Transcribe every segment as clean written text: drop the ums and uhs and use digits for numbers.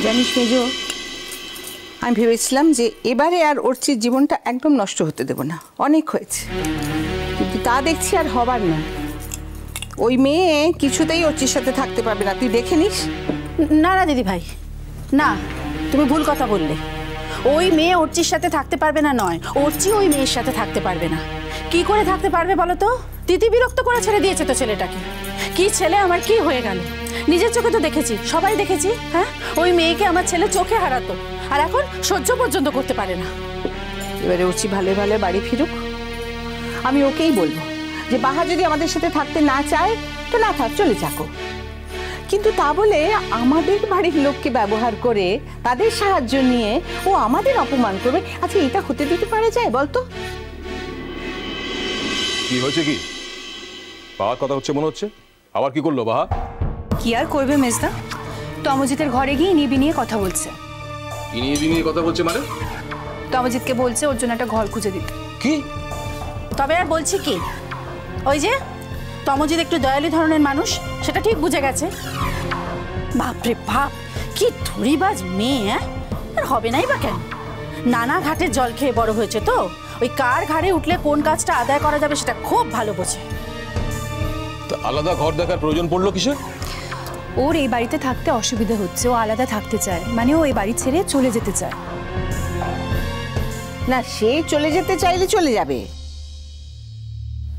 জানিস মেজো, আমি ভেবেছিলাম যে এবারে আর অর্চির জীবনটা একদম নষ্ট হতে দেব না, অনেক হয়েছে। কিন্তু তা দেখছি আর হবার না। ওই মেয়ে কিছুতেই অর্চির সাথে থাকতে পারবে না, তুই দেখে নিস। না না দিদি ভাই, না, তুমি ভুল কথা বললে। ওই মেয়ে অর্চির সাথে থাকতে পারবে না নয়, অর্চি ওই মেয়ের সাথে থাকতে পারবে না। কি করে থাকতে পারবে বলো তো? দিদি বিরক্ত করে ছেড়ে দিয়েছে তো ছেলেটাকে। কি ছেলে আমার কি হয়ে গেল, নিজের চোখে তো দেখেছি, সবাই দেখেছি। হ্যাঁ, ওই মেয়েকে আমার ছেলে চোখে হারাতো, আর এখন সহ্য পর্যন্ত করতে পারে না। এবারে অর্চি ভালো ভালো বাড়ি ফিরুক। আমি ওকেই বলবো যে বাহা যদি আমাদের সাথে থাকতে না চায় তো না থাক, চলে যাকো। কিন্তু তা বলে আমাদের বাড়ির লোককে ব্যবহার করে তাদের সাহায্য নিয়ে ও আমাদের অপমান করবে, আচ্ছা এটা হতে দিতে পারা যায় বলতো? কি হয়েছে? কি বাবার কথা হচ্ছে মনে হচ্ছে? আবার কি করলো বাহা? কি আর করবে মেজদা, তমজিতের ঘরে গিয়ে নিবি নিয়ে কথা বলছে। নিয়ে কথা বলছে মানে? তমজিৎকে বলছে ওর জন্য একটা ঘর খুঁজে দিতে। কি? তবে আর বলছি কি, ওই যে তমজিৎ একটু দয়ালু ধরনের মানুষ, সেটা ঠিক বুঝে গেছে। বাপরে বাপ, কি ধরিবাজ মেয়ে! আর হবে নাই বা কেন? নানা ঘাটের জল খেয়ে বড় হয়েছে তো, ওই কার ঘাড়ে উঠলে কোন কাজটা আদায় করা যাবে সেটা খুব ভালো বোঝে। তো আলাদা ঘর দেখার প্রয়োজন পড়লো কিসে? ওর এই বাড়িতে থাকতে অসুবিধা হচ্ছে, ও আলাদা থাকতে চায়, মানে ও এই বাড়ি ছেড়ে চলে যেতে চায়। না, সে চলে যেতে চাইলে চলে যাবে,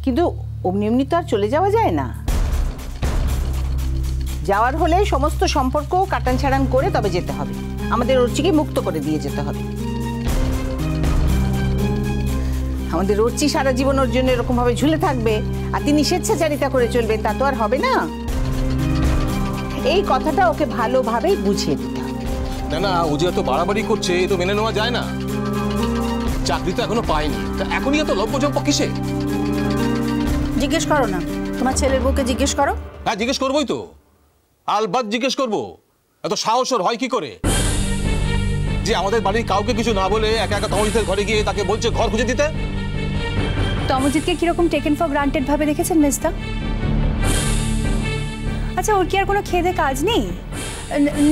কিন্তু অমনি এমনি তো আর চলে যাওয়া যায় না। যাওয়ার হলে সমস্ত সম্পর্ক কাটান ছাড়ান করে তবে যেতে হবে, আমাদের অর্চিকে মুক্ত করে দিয়ে যেতে হবে। আমাদের অর্চি সারা জীবন ওর জন্য এরকম ভাবে ঝুলে থাকবে আর তিনি স্বেচ্ছাচারিতা করে চলবে, তা তো আর হবে না। এই কথাটা ওকে ভালোভাবেই বুঝিয়ে দিতে হবে। না না, ও যে এত বাড়াবাড়ি করছে এ তো মেনে নেওয়া যায় না। চাকরি তো এখনো পায়নি, তা এখনই এত লব্ধজম্প কিসে? জিজ্ঞেস করো না, তোমার ছেলের বউকে জিজ্ঞেস করো। হ্যাঁ, জিজ্ঞেস করবোই তো, আলবাত জিজ্ঞেস করবো। এত সাহস ওর হয় কি করে যে আমাদের বাড়ির কাউকে কিছু না বলে একা একা তমজিতের ঘরে গিয়ে তাকে বলছে ঘর খুঁজে দিতে? তমজিৎকে কিরকম টেকেন ফর গ্রান্টেড ভাবে দেখেছেন মেজদা? আচ্ছা, ওর কি আর কোনো খেদে কাজ নেই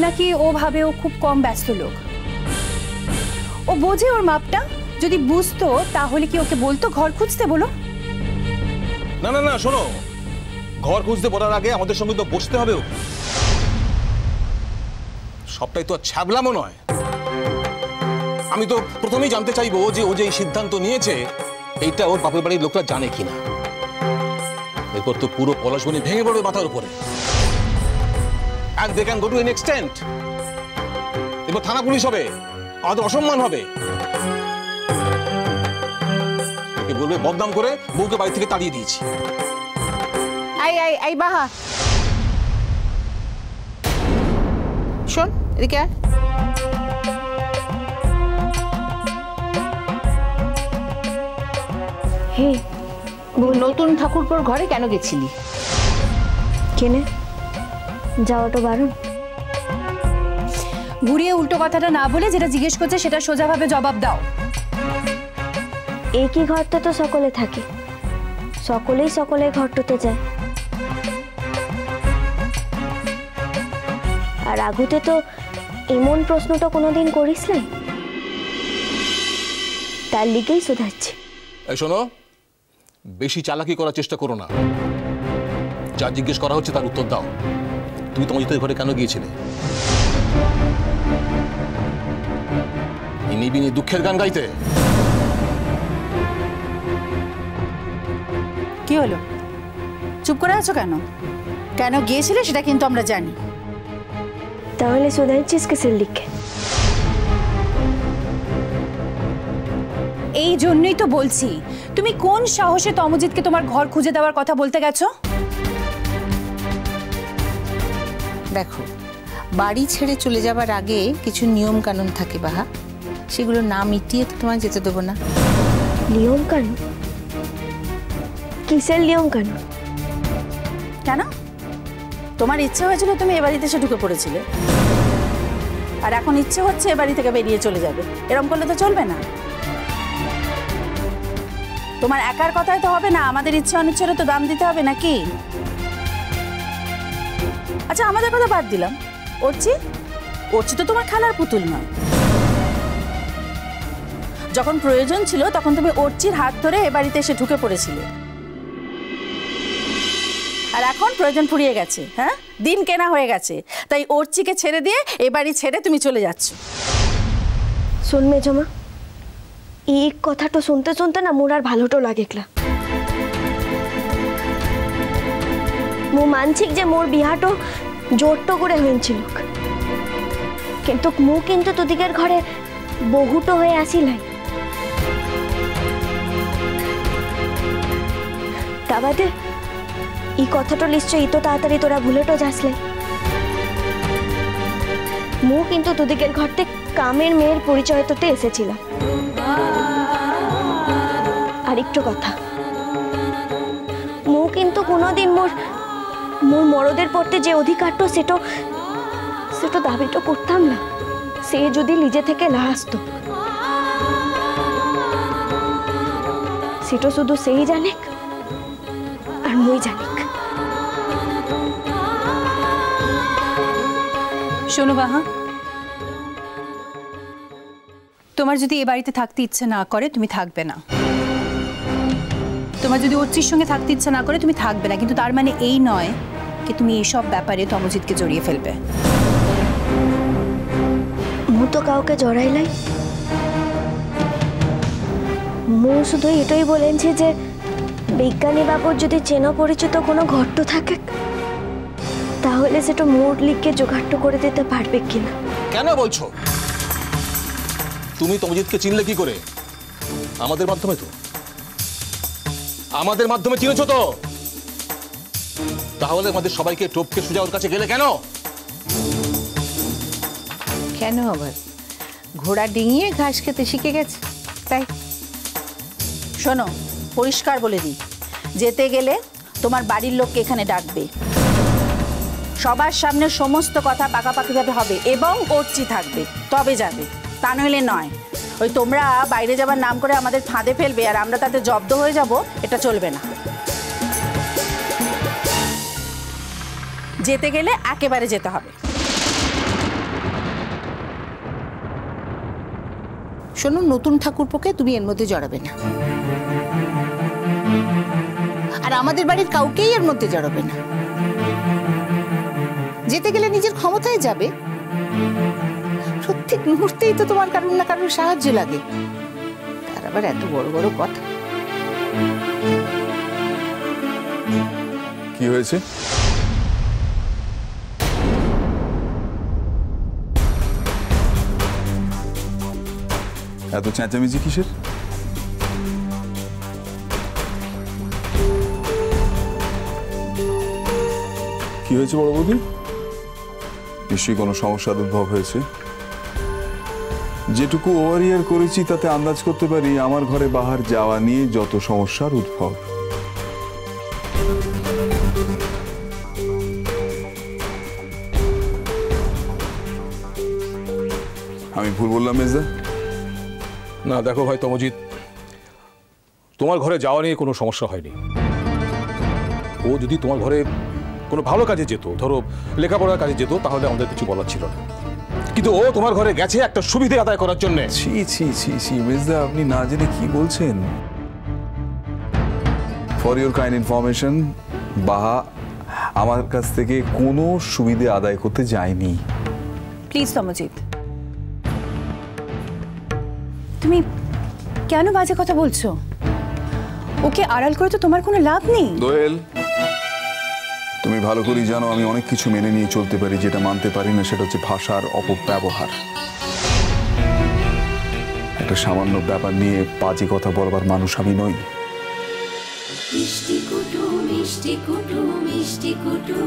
নাকি ও ভাবে ও খুব কম ব্যস্ত লোক? ও বোঝে ওর মাপটা, যদি বুঝতো তাহলে কি ওকে বলতো ঘর খুঁজতে? বলো না না না, শোনো, ঘর খুঁজতে বলার আগে আমাদের সঙ্গে তো বসতে হবে। সবটাই তো ছ্যাবলামো নয়। আমি তো প্রথমেই জানতে চাইবো যে ও যে এই সিদ্ধান্ত নিয়েছে এইটা ওর বাপের বাড়ির লোকরা জানে কিনা। এরপর তো পুরো পলাশবনি ভেঙে পড়বে মাথার উপরে। And they can go to an extent. এবার থানা পুলিশ হবে, আমাদের অসম্মান হবে। ওকে বলবে বদনাম করে বউকে বাড়ি থেকে তাড়িয়ে দিয়েছি। আই বাহা, শোন এদিকে আয়। হে, নতুন ঠাকুরপোর ঘরে কেন গেছিলি? কেনে যাওয়াটা বারণ? ঘুরিয়ে উল্টো কথাটা না বলে যেটা জিজ্ঞেস করছে সেটা সোজাভাবে জবাব দাও। একই ঘরটা তো সকলে থাকে, সকলেই সকলের ঘরটাতে যায়। আর আগুতে তো এমন প্রশ্নটা কোনোদিন করিস নাই, তার লিগেই শোধাচ্ছি। এই শোনো, বেশি চালাকি করার চেষ্টা করো না। যা জিজ্ঞেস করা হচ্ছে তার উত্তর দাও। তুমি তমজিতের ঘরে কেন গিয়েছিলে? নিবিনি দুঃখের গান গাইতে? কি হলো, চুপ করে আছো কেন? কেন গিয়েছিলে সেটা কিন্তু আমরা জানি। তাহলে শোধাচ্ছিস কিসের লিখে? এই জন্যই তো বলছি, তুমি কোন সাহসে তমজিৎকে তোমার ঘর খুঁজে দেওয়ার কথা বলতে গেছো? দেখো, বাড়ি ছেড়ে চলে যাবার আগে কিছু নিয়ম কানুন থাকে বাহা, সেগুলো না মিটিয়ে তো তোমায় যেতে দেবো না। নিয়ম কানুন? কিসের নিয়ম কানুন? কেন? তোমার ইচ্ছে হয়েছিল তুমি এ বাড়িতে এসে ঢুকে পড়েছিলে, আর এখন ইচ্ছে হচ্ছে এ বাড়ি থেকে বেরিয়ে চলে যাবে। এরকম করলে তো চলবে না। তোমার একার কথাই তো হবে না, আমাদের ইচ্ছে অনিচ্ছেরও তো দাম দিতে হবে নাকি? আচ্ছা, আমাদের কথা বাদ দিলাম, অর্চি অর্চি তো তোমার খেলার পুতুল নয়। যখন প্রয়োজন ছিল তখন তুমি অর্চির হাত ধরে এ বাড়িতে এসে ঢুকে পড়েছিলে, আর এখন প্রয়োজন ফুরিয়ে গেছে। হ্যাঁ, দিন কেনা হয়ে গেছে, তাই অর্চিকে ছেড়ে দিয়ে এ বাড়ি ছেড়ে তুমি চলে যাচ্ছ। শুন মেজমা, এই কথাটা শুনতে শুনতে না মোর আর ভালোটো লাগেকলা। মু মানছি যে মোর বিহাটো জোরটো করে হয়েছিল, কিন্তু মু কিন্তু তোদিকের ঘরে বহুটো হয়ে আসিলাই। তা বাদে এই কথাটা নিশ্চয়ই তো তাড়াতাড়ি তোরা ভুলেটো যাসলাই। মু কিন্তু তোদিকের ঘরতে কামের মেয়ের পরিচয় তোতে এসেছিলাম। আর একটু কথা, মু কিন্তু কোনোদিন মোর মরদের পড়তে যে অধিকারটা সেটা দাবিটা করতাম না, সে যদি নিজে থেকে না আসতো। সেটা শুধু সেই জানেক আর মুই জানিক। শোনো বাহা, তোমার যদি এ বাড়িতে থাকতে ইচ্ছে না করে তুমি থাকবে না, তোমার যদি অর্চির সঙ্গে থাকতে ইচ্ছে না করে তুমি থাকবে না, কিন্তু তার মানে এই নয় কি তুমি এইসব ব্যাপারে তমজিৎকে জড়িয়ে ফেলবে। মু তো কাউকে জড়াইলাই, মু শুধু এটাই বলেছি যে বিজ্ঞানী বাবুর যদি চেনা পরিচিত কোনো ঘট্ট থাকে তাহলে সেটা মোর লিখকে জোগাড় করে দিতে পারবে কিনা। কেন বলছো? তুমি তমজিৎকে চিনলে কি করে? আমাদের মাধ্যমে তো, আমাদের মাধ্যমে চিনেছো তো। তাহলে আমাদের সবাইকে টপকে সোজা ওর কাছে গেলে কেন? কেন আবার? ঘোড়া ডিঙিয়ে ঘাস খেতে শিখে গেছে তাই? শোনো, পরিষ্কার বলে দিই, যেতে গেলে তোমার বাড়ির লোককে এখানে ডাকবে, সবার সামনে সমস্ত কথা পাকাপাকিভাবে হবে এবং অর্চি থাকবে, তবে যাবে। তা নইলে নয়। ওই তোমরা বাইরে যাবার নাম করে আমাদের ফাঁদে ফেলবে আর আমরা তাতে জব্দ হয়ে যাব, এটা চলবে না। যেতে গেলে একেবারে যেতে হবে। শোনো, নতুন ঠাকুরপোকে তুমি এর মধ্যে জড়াবে না, আর আমাদের বাড়ির কাউকেই এর মধ্যে জড়াবে না। যেতে গেলে নিজের ক্ষমতায় যাবে, প্রত্যেক মুহূর্তেই তো তোমার কারুর না কারুর সাহায্য লাগে, তার আবার এত বড় বড় কথা। কি হয়েছে? এত চেঁচামেচি কিসের? কি হয়েছে বড় বৌদি? নিশ্চয়ই কোনো সমস্যার উদ্ভব হয়েছে। যেটুকু ওভার ইয়ার করেছি তাতে আন্দাজ করতে পারি আমার ঘরে বাহার যাওয়া নিয়ে যত সমস্যার উদ্ভব। আমি ভুল বললাম মেজদা? না দেখো ভাই তমজিৎ, তোমার ঘরে যাওয়া নিয়ে কোনো সমস্যা হয়নি। ও যদি তোমার ঘরে কোনো ভালো কাজে যেত, ধরো লেখাপড়ার কাজে যেত, তাহলে আমাদের কিছু বলার ছিল না। কিন্তু ও তোমার ঘরে গেছে একটা সুবিধা আদায় করার জন্য। ছি ছি ছি ছি মেজদা, আপনি না জেনে কি বলছেন? ফর ইউর কাইন্ড ইনফরমেশন, বাহা আমার কাছ থেকে কোনো সুবিধে আদায় করতে যায়নি। প্লিজ তমজিৎ, তুমি কেন বাজে কথা বলছো? ওকে আড়াল করে তো তোমার কোনো লাভ নেই। দোয়েল, তুমি ভালো করেই জানো আমি অনেক কিছু মেনে নিয়ে চলতে পারি, যেটা মানতে পারি না সেটা হচ্ছে ভাষার অপব্যবহার। একটা সামান্য ব্যাপার নিয়ে বাজে কথা বলবার মানুষ আমি নই। মিষ্টি কুটু মিষ্টি কুটু মিষ্টি কুটু।